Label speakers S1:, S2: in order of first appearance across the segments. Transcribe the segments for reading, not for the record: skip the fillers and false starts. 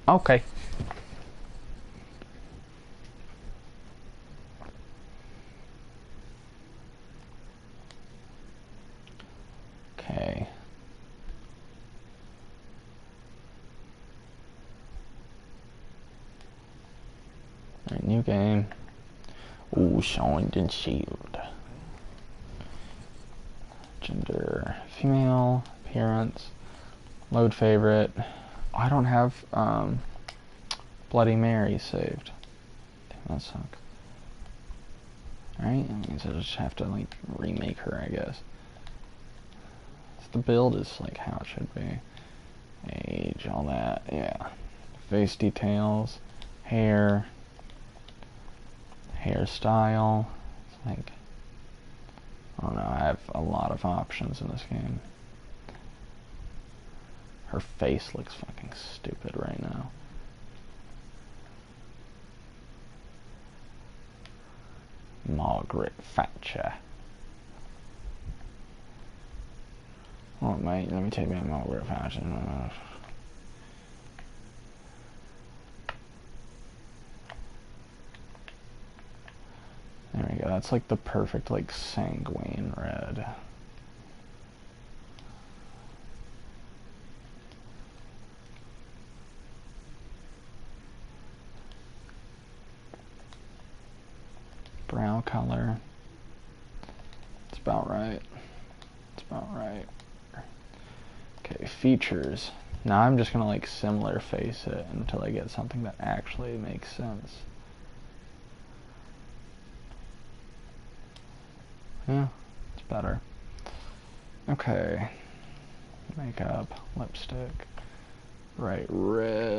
S1: Okay. Okay. Alright, new game. Ooh, Shine and Shield. Gender, female, appearance, load favorite. Oh, I don't have Bloody Mary saved. Damn, that sucks. Alright, that means I just have to like remake her, I guess. The build is like how it should be. Age, all that, yeah. Face details, hair, hairstyle. It's like, I don't know, I have a lot of options in this game. Her face looks fucking stupid right now. Margaret Thatcher. Oh, mate, let me take me Margaret Thatcher. There we go, that's like the perfect, like, sanguine red. Brown color. It's about right. It's about right. Okay, features. Now I'm just gonna like similar face it until I get something that actually makes sense. Yeah, it's better. Okay. Makeup, lipstick. Right, red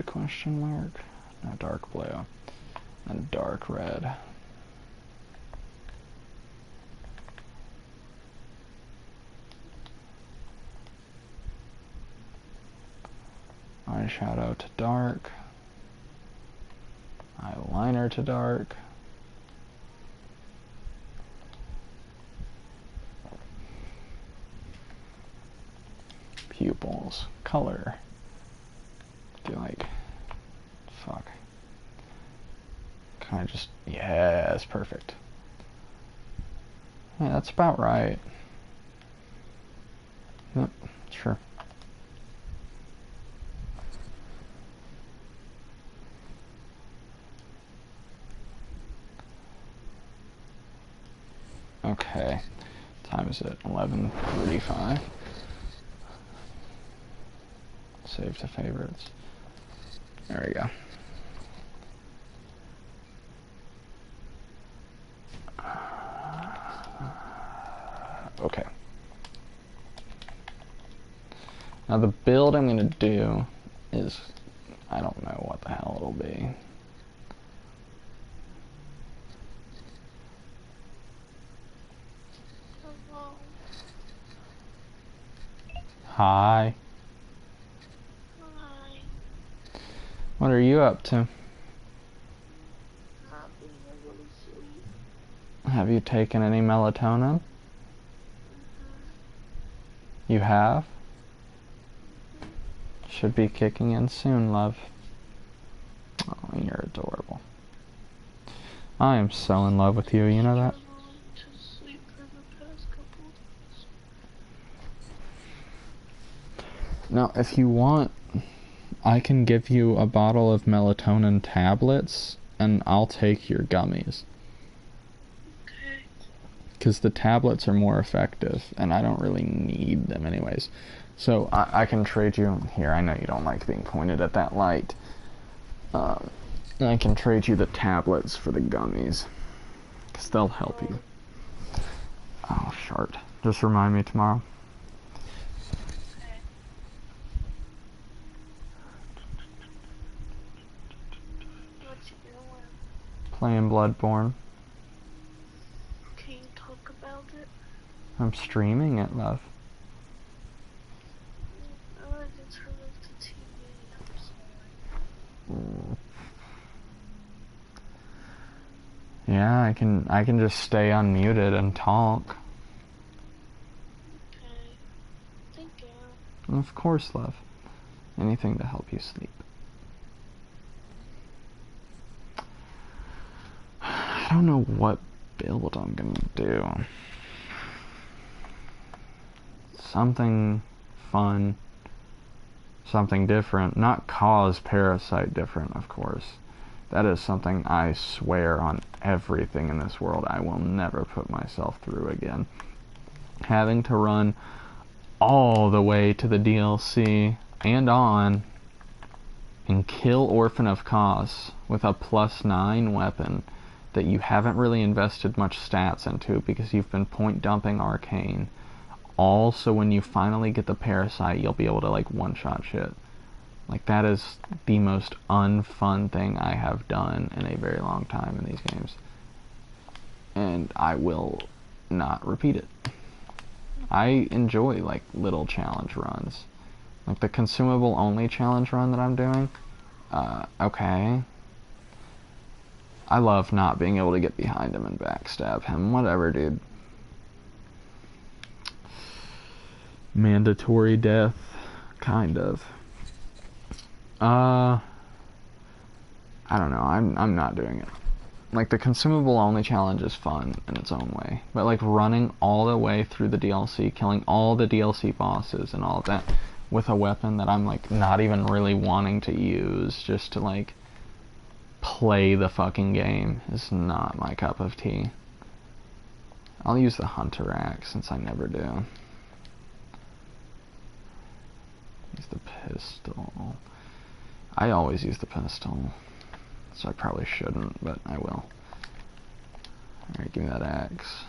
S1: question mark. No, dark blue. And dark red. Eyeshadow to dark. Eyeliner to dark. Pupils. Color. Do like... Fuck. Can I just... Yes, perfect. Yeah, that's about right. Yep, sure. Okay. Time is it? 11:35. Save to favorites. There we go. Okay. Now the build I'm gonna do is, I don't know what the hell it'll be. Hi.
S2: Hi.
S1: What are you up to?
S2: Not being able to sleep.
S1: Have you taken any melatonin? You have? Should be kicking in soon, love. Oh, you're adorable. I am so in love with you, you know that?
S2: To sleep for the past couple days.
S1: Now, if you want, I can give you a bottle of melatonin tablets, and I'll take your gummies.
S2: Okay.
S1: Because the tablets are more effective, and I don't really need them anyways. So, I can trade you... Here, I know you don't like being pointed at that light. I can trade you the tablets for the gummies. Because they'll help you. Oh, shart. Just remind me tomorrow.
S2: What you doing?
S1: Playing Bloodborne.
S2: Can you talk about it?
S1: I'm streaming it, love.
S2: I had to turn off the TV. I'm sorry.
S1: Yeah, I can just stay unmuted and talk.
S2: Okay. Thank you.
S1: Of course, love. Anything to help you sleep. I don't know what build I'm gonna do. Something fun. Something different. Not cause Parasite different, of course. That is something I swear on everything in this world I will never put myself through again. Having to run all the way to the DLC and on and kill Orphan of Kos with a +9 weapon that you haven't really invested much stats into because you've been point dumping Arcane. Also, when you finally get the Parasite, you'll be able to like one-shot shit. Like, that is the most unfun thing I have done in a very long time in these games. And I will not repeat it. I enjoy, like, little challenge runs. Like, the consumable only challenge run that I'm doing, okay. I love not being able to get behind him and backstab him. Whatever, dude. Mandatory death, kind of. I don't know. I'm not doing it. Like, the consumable only challenge is fun in its own way, but like running all the way through the DLC, killing all the DLC bosses and all of that with a weapon that I'm like not even really wanting to use just to like play the fucking game is not my cup of tea. I'll use the Hunter Axe since I never do. Use the pistol. I always use the pistol, so I probably shouldn't, but I will. Alright, give me that axe.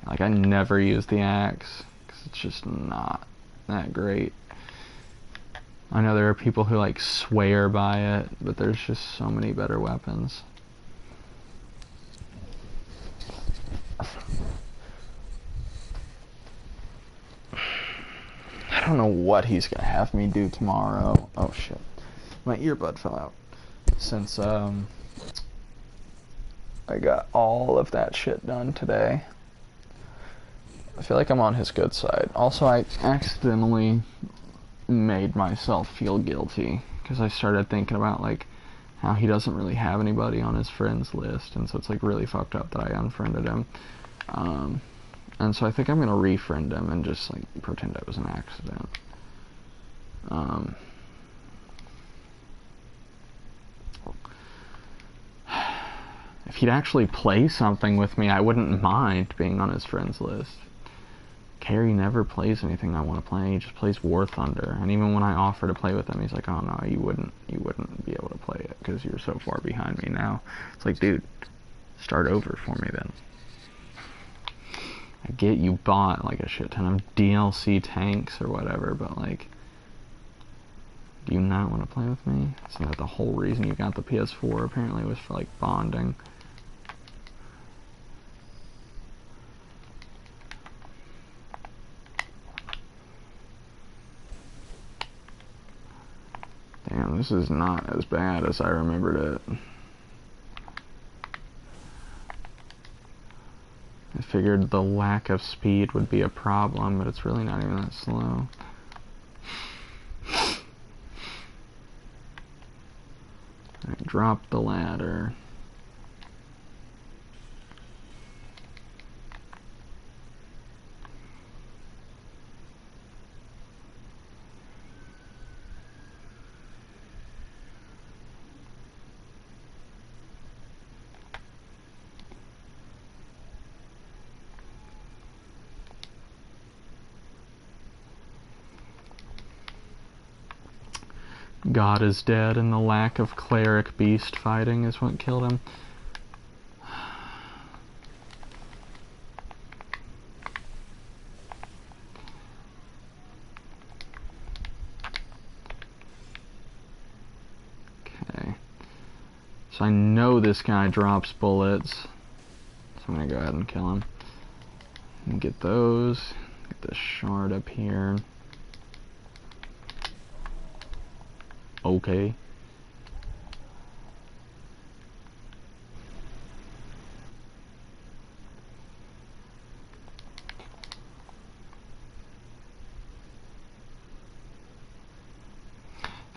S1: Like, I never use the axe, because it's just not that great. I know there are people who, like, swear by it, but there's just so many better weapons. I don't know what he's gonna have me do tomorrow. Oh shit. My earbud fell out. Since I got all of that shit done today. I feel like I'm on his good side. Also, I accidentally made myself feel guilty because I started thinking about like how he doesn't really have anybody on his friends list, and so it's like really fucked up that I unfriended him. And so I think I'm gonna refriend him and just like pretend it was an accident. If he'd actually play something with me, I wouldn't mind being on his friends list. Carrie never plays anything I want to play. He just plays War Thunder, and even when I offer to play with him, he's like, "Oh no, you wouldn't be able to play it because you're so far behind me now." It's like, dude, start over for me then. I get you bought like a shit ton of DLC tanks or whatever, but like, do you not want to play with me? Isn't that the whole reason you got the PS4 apparently was for like bonding? Damn, this is not as bad as I remembered it. I figured the lack of speed would be a problem, but it's really not even that slow. I dropped the ladder. God is dead, and the lack of cleric beast fighting is what killed him. Okay. So I know this guy drops bullets, so I'm gonna go ahead and kill him. And get those. Get this shard up here. Okay.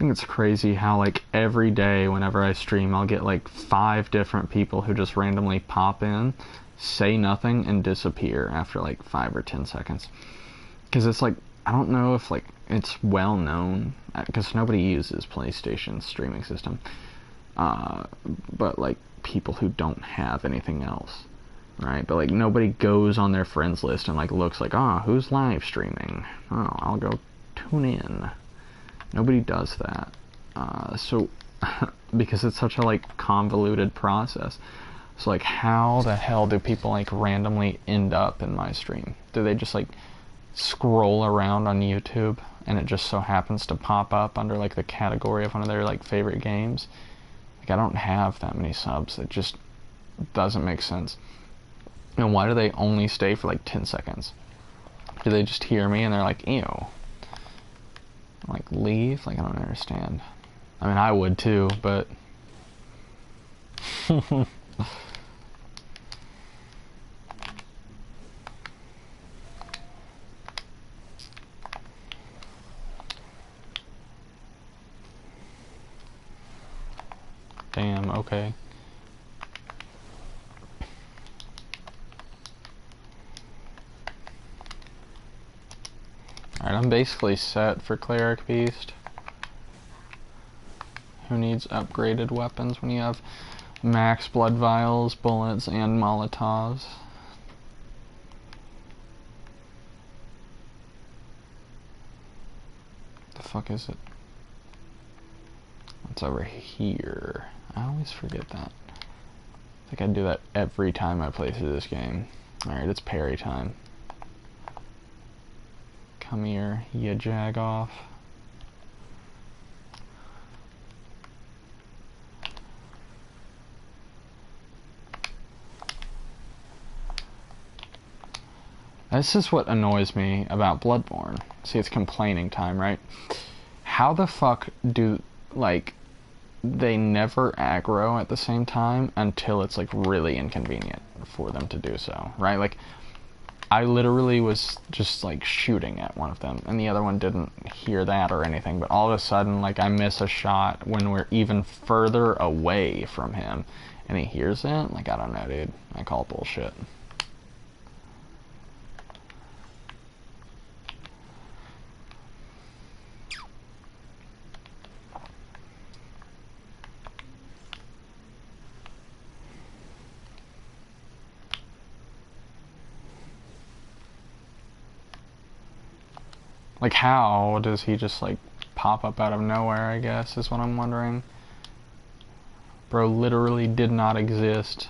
S1: think it's crazy how like every day whenever I stream I'll get like 5 different people who just randomly pop in, say nothing, and disappear after like 5 or 10 seconds. Because it's like, I don't know if like it's well known, because nobody uses PlayStation's streaming system, but like people who don't have anything else, right? But like nobody goes on their friends list and like looks like, who's live streaming? Oh, I'll go tune in. Nobody does that. So because it's such a like convoluted process. So like how the hell do people like randomly end up in my stream? Do they just like scroll around on YouTube and it just so happens to pop up under like the category of one of their like favorite games? Like I don't have that many subs. It just doesn't make sense. And why do they only stay for like 10 seconds? Do they just hear me and they're like, ew, like leave? Like I don't understand. I mean I would too, but damn, okay. Alright, I'm basically set for Cleric Beast. Who needs upgraded weapons when you have max blood vials, bullets, and Molotovs? The fuck is it? It's over here. I always forget that. I think I do that every time I play through this game. Alright, it's parry time. Come here, you jag off. This is what annoys me about Bloodborne. See, it's complaining time, right? How the fuck do, like, they never aggro at the same time until it's, like, really inconvenient for them to do so, right? Like, I literally was just, like, shooting at one of them, and the other one didn't hear that or anything, but all of a sudden, like, I miss a shot when we're even further away from him, and he hears it? Like, I don't know, dude. I call bullshit. Like, how does he just, like, pop up out of nowhere, I guess, is what I'm wondering. Bro literally did not exist.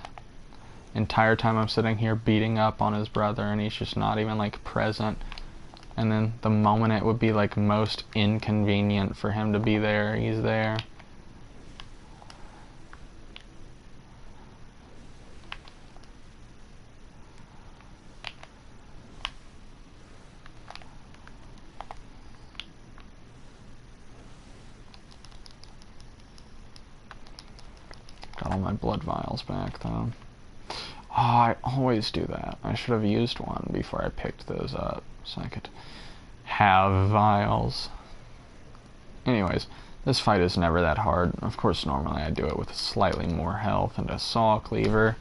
S1: Entire time I'm sitting here beating up on his brother, and he's just not even, like, present. And then the moment it would be, like, most inconvenient for him to be there, he's there. Got all my blood vials back, though. Oh, I always do that. I should have used one before I picked those up, so I could have vials. Anyways, this fight is never that hard. Of course, normally I do it with slightly more health and a saw cleaver,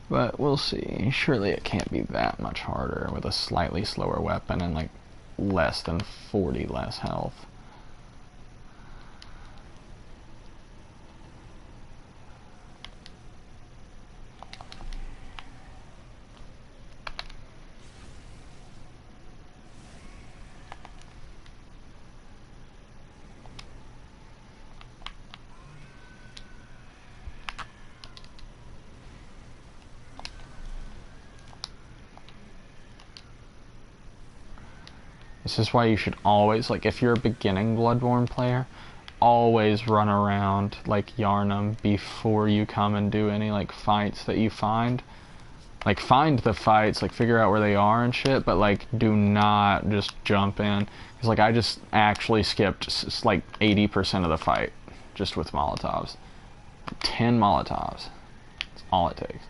S1: but we'll see. Surely it can't be that much harder with a slightly slower weapon and, like, less than 40 less health. This is why you should always, like, if you're a beginning Bloodborne player, always run around like Yarnum before you come and do any, like, fights that you find. Like, find the fights, like, figure out where they are and shit, but, like, do not just jump in. Because, like, I just actually skipped, like, 80% of the fight just with Molotovs. 10 Molotovs. That's all it takes.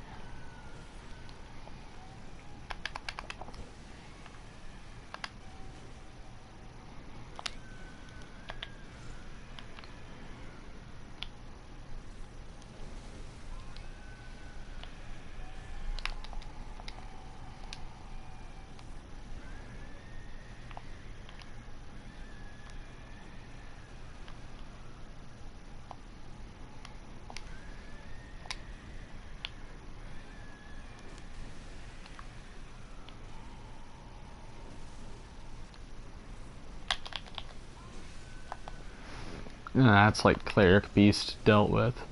S1: That's like Cleric Beast dealt with.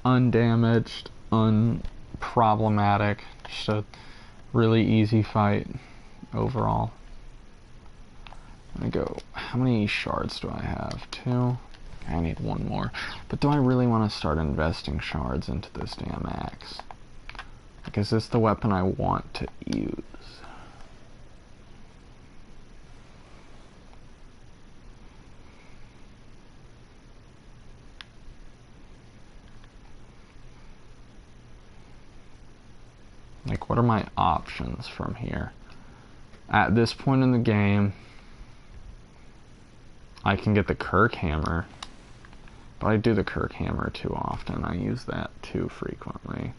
S1: Undamaged, unproblematic, just a really easy fight overall. I'm gonna go, how many shards do I have? 2? I need 1 more. But do I really want to start investing shards into this damn axe? Like, is this the weapon I want to use? Like, what are my options from here? At this point in the game, I can get the Kirk Hammer, but I do the Kirk Hammer too often. I use that too frequently.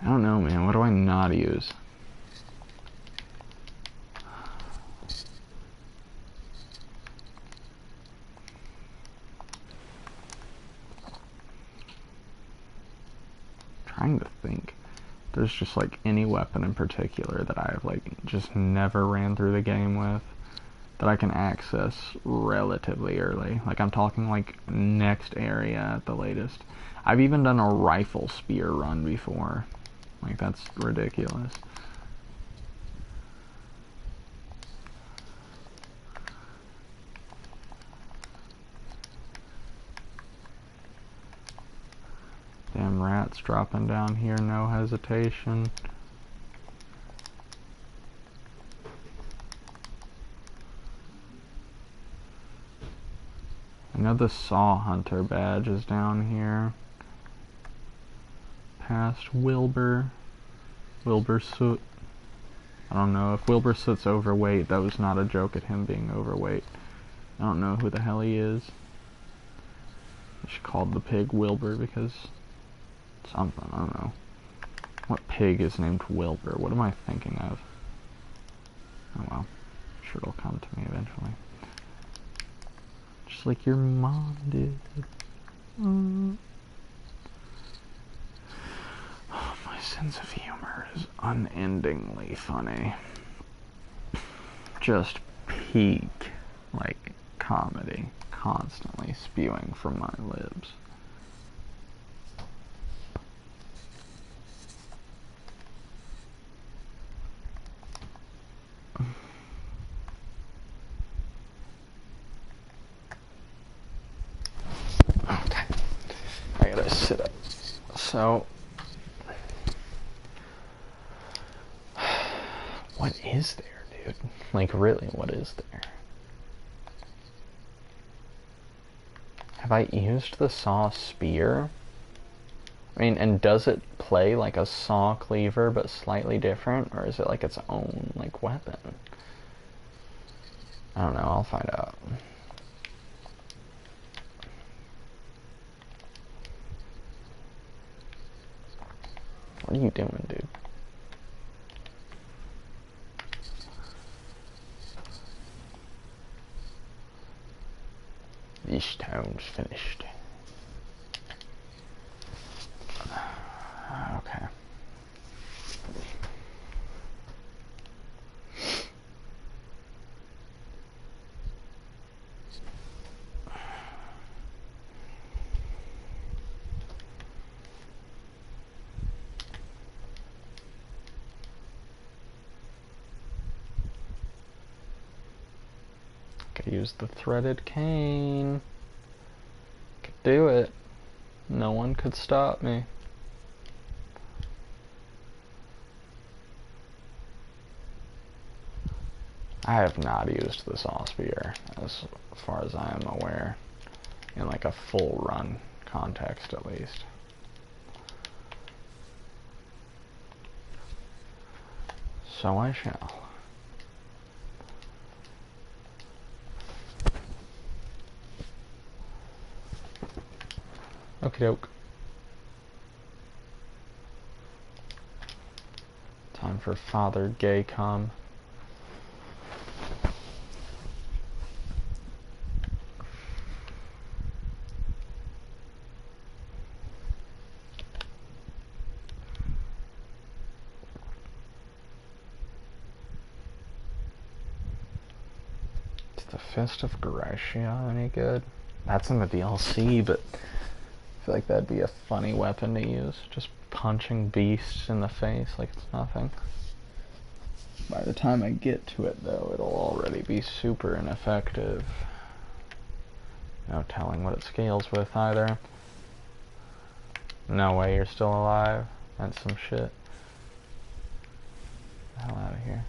S1: I don't know, man. What do I not use? Trying to think. There's just like any weapon in particular that I've like just never ran through the game with that I can access relatively early. Like, I'm talking like next area at the latest. I've even done a rifle spear run before. Like, that's ridiculous. Damn rats dropping down here, no hesitation. I know the Saw Hunter badge is down here. Past Wilbur. Wilbur Soot. I don't know. If Wilbur Soot's overweight, that was not a joke at him being overweight. I don't know who the hell he is. I should call the pig Wilbur because something, I don't know. What pig is named Wilbur? What am I thinking of? Oh well. I'm sure it'll come to me eventually. Just like your mom did. Oh, my sense of humor is unendingly funny. Just peak, like, comedy, constantly spewing from my lips. Okay, I gotta sit up. So, what is there, dude? Like, really, what is there? Have I used the saw spear? I mean, and does it play like a saw cleaver but slightly different? Or is it like its own, like, weapon? I don't know, I'll find out. What are you doing, dude? This town's finished. Okay. Could use the threaded cane. Could do it. No one could stop me. I have not used the saw spear, as far as I am aware, in like a full run context at least. So I shall. Okie doke. Time for Father Gay come. Fist of Gratia any good? That's in the DLC, but I feel like that'd be a funny weapon to use. Just punching beasts in the face like it's nothing. By the time I get to it, though, it'll already be super ineffective. No telling what it scales with either. No way you're still alive. That's some shit. Get the hell out of here.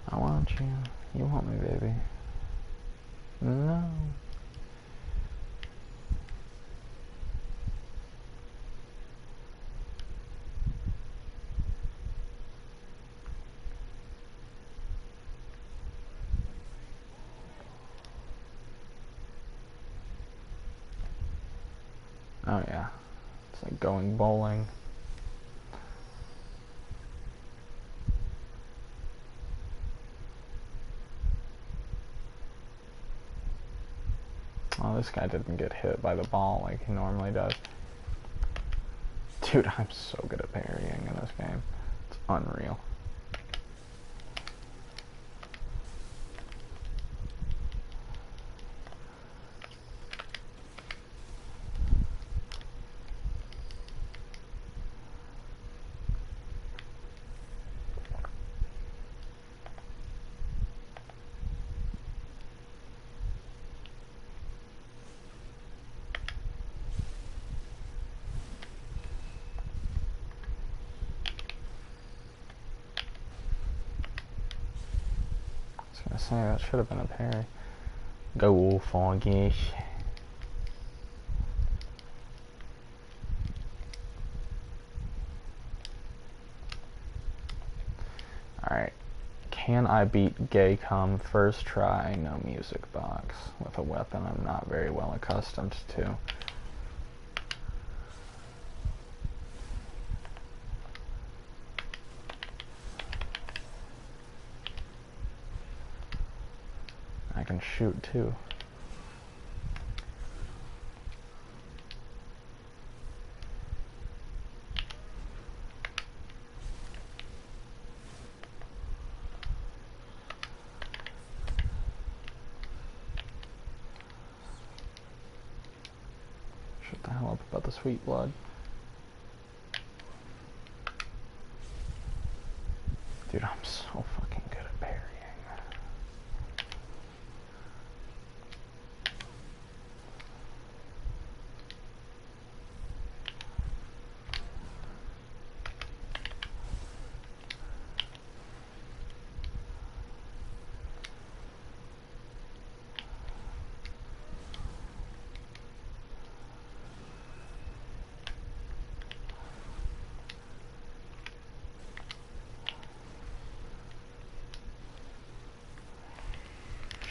S1: I want you. You want me, baby. No. Oh yeah. It's like going bowling. Oh, this guy didn't get hit by the ball like he normally does. Dude, I'm so good at parrying in this game. It's unreal. I was gonna say, that should have been a parry. Go Foggish. Alright. Can I beat Gay Cum first try? No music box. With a weapon I'm not very well accustomed to. I can shoot too. Shut the hell up about the sweet blood. Dude, I'm so fucking good at parrying.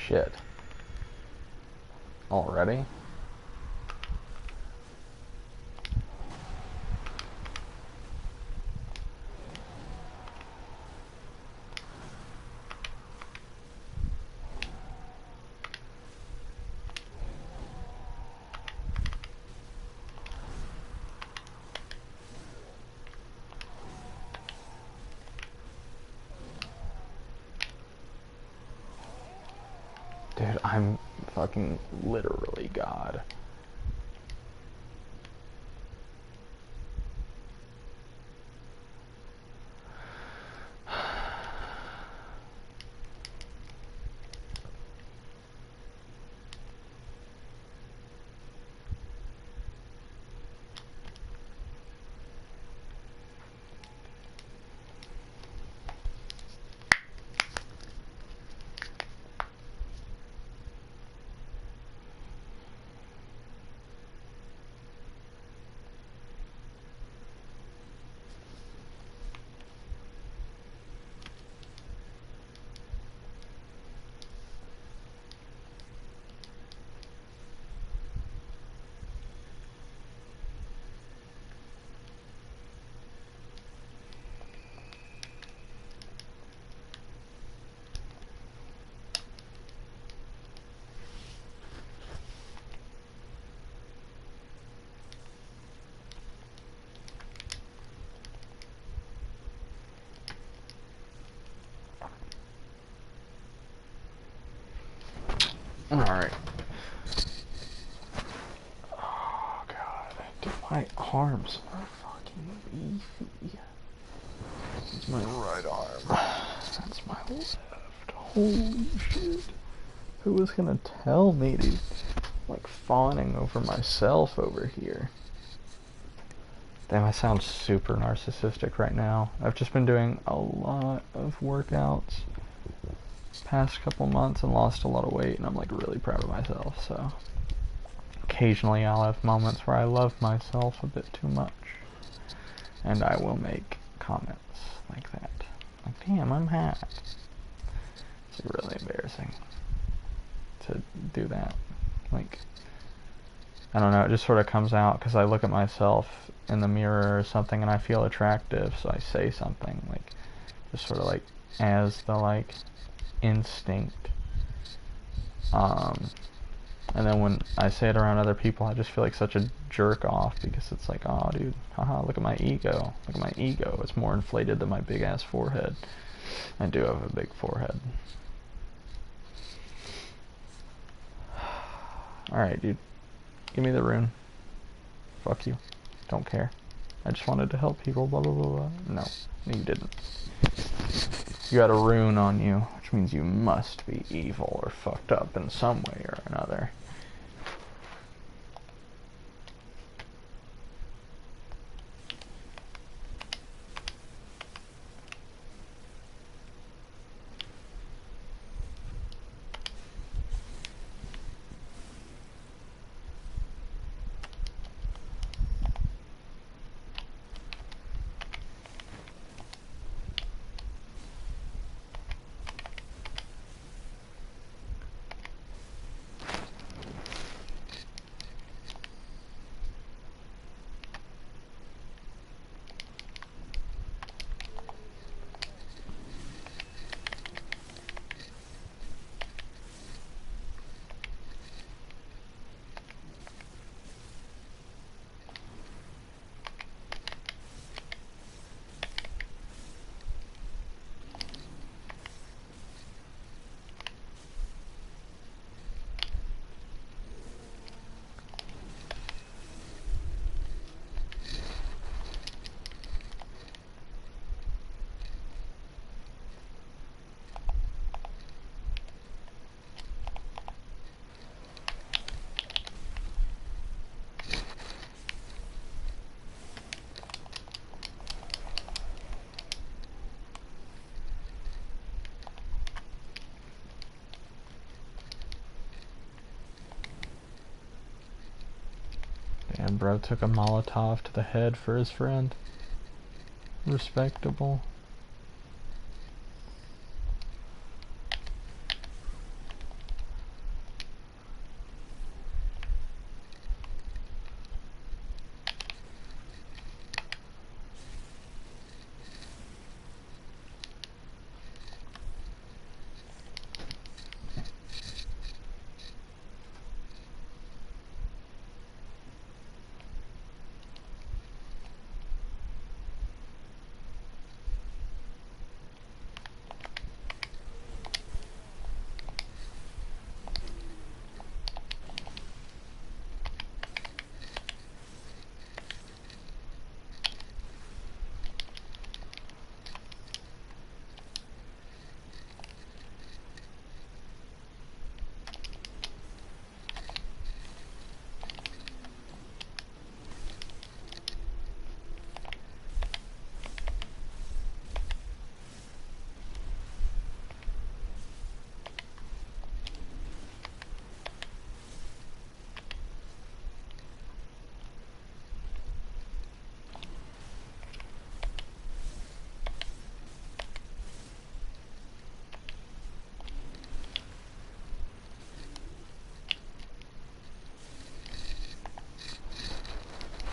S1: Shit. Already? Dude, I'm fucking literally God. Alright. Oh god, dude, my arms are fucking beefy. That's my right arm. That's my left. Holy shit. Who was gonna tell me to, like, fawning over myself over here? Damn, I sound super narcissistic right now. I've just been doing a lot of workouts past couple months and lost a lot of weight, and I'm like really proud of myself. So occasionally I'll have moments where I love myself a bit too much, and I will make comments like that, like, damn, I'm hot. It's like really embarrassing to do that. Like, I don't know, it just sort of comes out because I look at myself in the mirror or something and I feel attractive, so I say something, like, just sort of like as the like instinct. And then when I say it around other people, I just feel like such a jerk off because it's like, oh dude, haha, look at my ego. Look at my ego. It's more inflated than my big ass forehead. I do have a big forehead. Alright, dude. Give me the rune. Fuck you. Don't care. I just wanted to help people, blah blah blah blah. No, you didn't. You had a rune on you, which means you must be evil or fucked up in some way or another. And bro took a Molotov to the head for his friend. Respectable.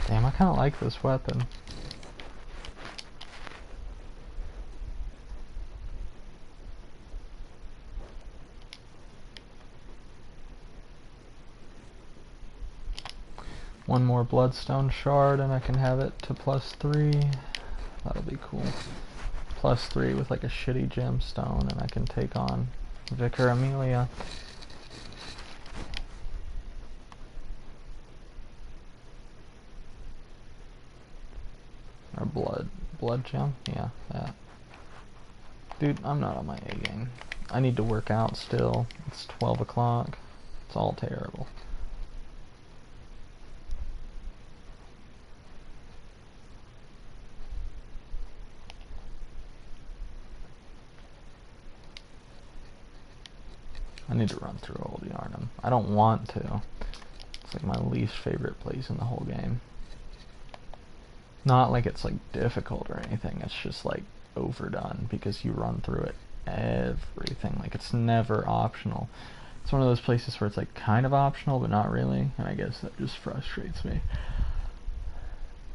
S1: Damn, I kinda like this weapon. One more bloodstone shard and I can have it to +3. That'll be cool. +3 with like a shitty gemstone and I can take on Vicar Amelia. blood gem? Yeah, that. Dude, I'm not on my A game. I need to work out still. It's 12 o'clock. It's all terrible. I need to run through Old Yarnum. I don't want to. It's like my least favorite place in the whole game. Not like it's like difficult or anything. It's just like overdone because you run through it everything. Like it's never optional. It's one of those places where it's like kind of optional but not really, and I guess that just frustrates me.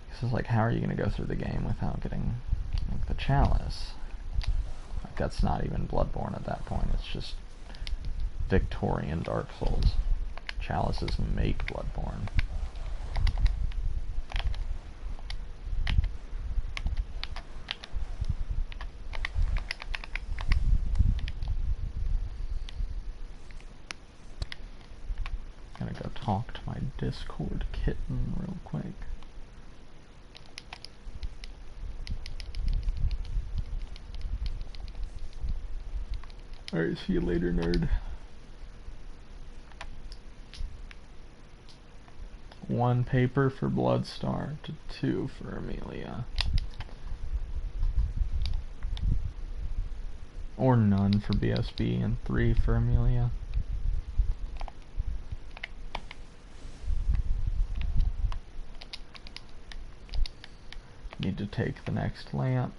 S1: Because it's like, how are you going to go through the game without getting like the chalice? Like that's not even Bloodborne at that point. It's just Victorian Dark Souls. Chalices make Bloodborne. Gonna go talk to my Discord kitten real quick. Alright, see you later, nerd. 1 paper for Bloodstar to 2 for Amelia. Or none for BSB and 3 for Amelia. Need to take the next lamp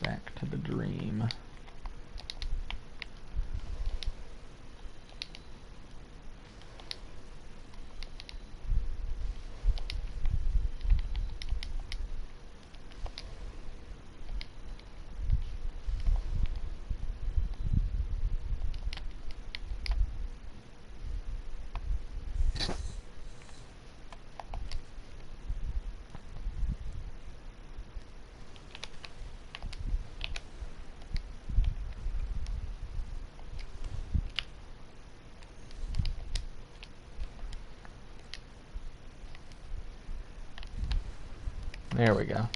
S1: back to the dream. There we go.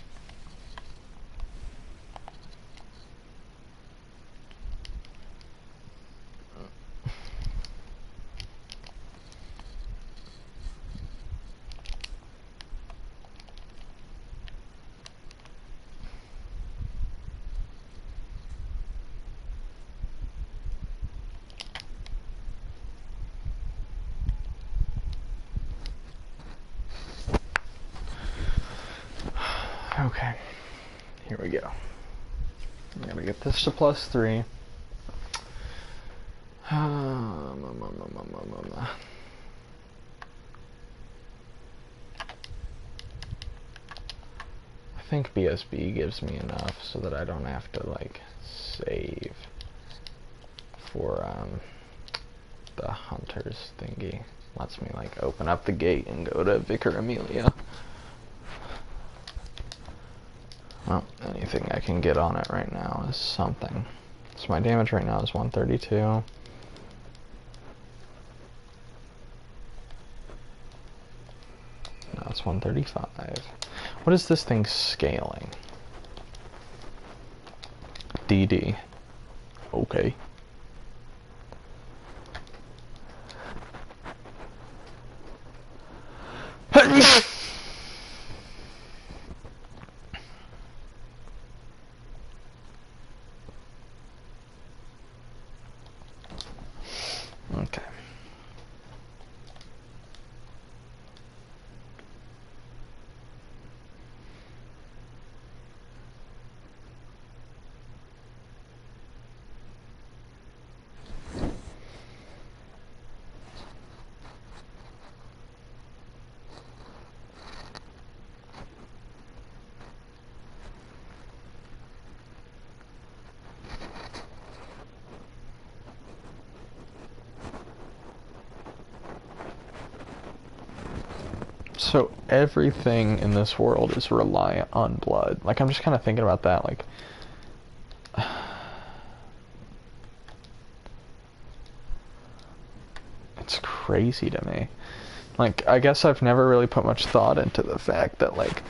S1: Okay, here we go. I'm gonna get this to +3. I think BSB gives me enough so that I don't have to like save for the hunters thingy. Lets me like open up the gate and go to Vicar Amelia. Well, anything I can get on it right now is something. So my damage right now is 132. No, it's 135. What is this thing scaling? DD. Okay. Okay. So everything in this world is reliant on blood. Like, I'm just kind of thinking about that, like... It's crazy to me. Like, I guess I've never really put much thought into the fact that, like,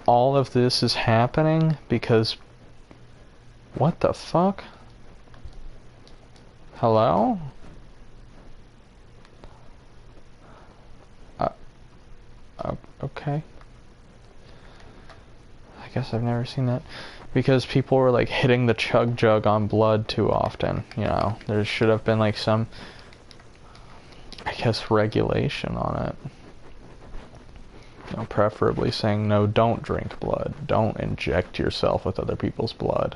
S1: all of this is happening because... What the fuck? Hello? Okay. I guess I've never seen that. Because people were like hitting the chug jug on blood too often, you know. There should have been like some, I guess, regulation on it. You know, preferably saying, no, don't drink blood. Don't inject yourself with other people's blood.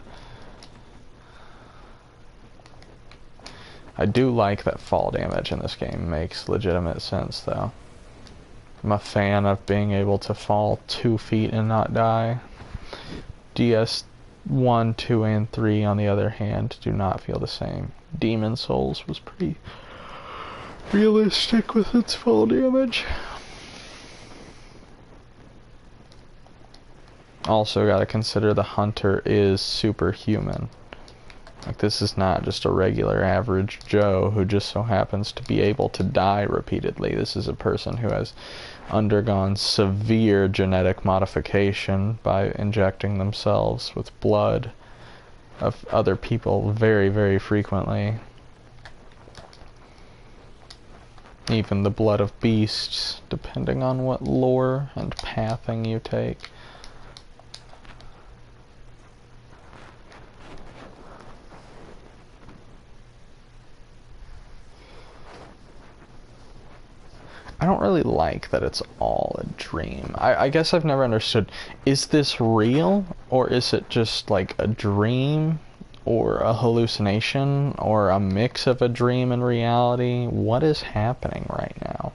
S1: I do like that fall damage in this game. Makes legitimate sense, though. I'm a fan of being able to fall 2 feet and not die. DS 1, 2, and 3, on the other hand, do not feel the same. Demon Souls was pretty realistic with its fall damage. Also gotta consider the hunter is superhuman. Like, this is not just a regular average Joe who just so happens to be able to die repeatedly. This is a person who has undergone severe genetic modification by injecting themselves with blood of other people very, very frequently. Even the blood of beasts, depending on what lore and pathing you take. I don't really like that it's all a dream. I guess I've never understood, is this real? Or is it just like a dream? Or a hallucination? Or a mix of a dream and reality? What is happening right now?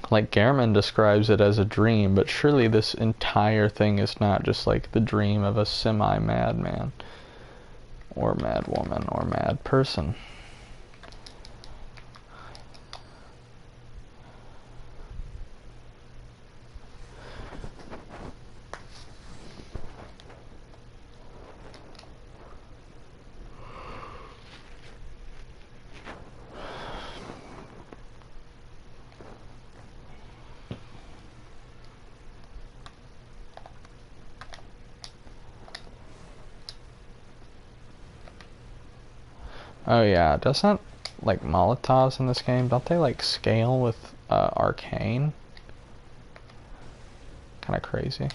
S1: Like, Gehrman describes it as a dream, but surely this entire thing is not just like the dream of a semi-madman. Or mad woman, or mad person. Oh yeah, doesn't, like, Molotovs in this game, don't they, like, scale with Arcane? Kinda crazy.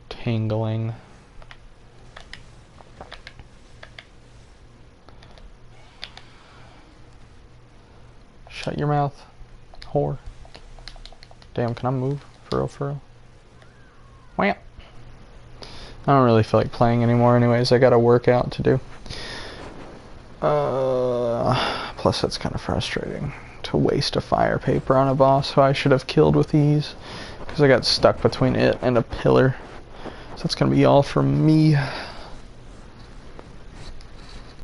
S1: Tingling. Shut your mouth, whore. Damn, can I move? For real, for real? Well, I don't really feel like playing anymore anyways. I got a workout to do. Plus it's kind of frustrating to waste a fire paper on a boss who I should have killed with ease. Because I got stuck between it and a pillar. So that's going to be all from me.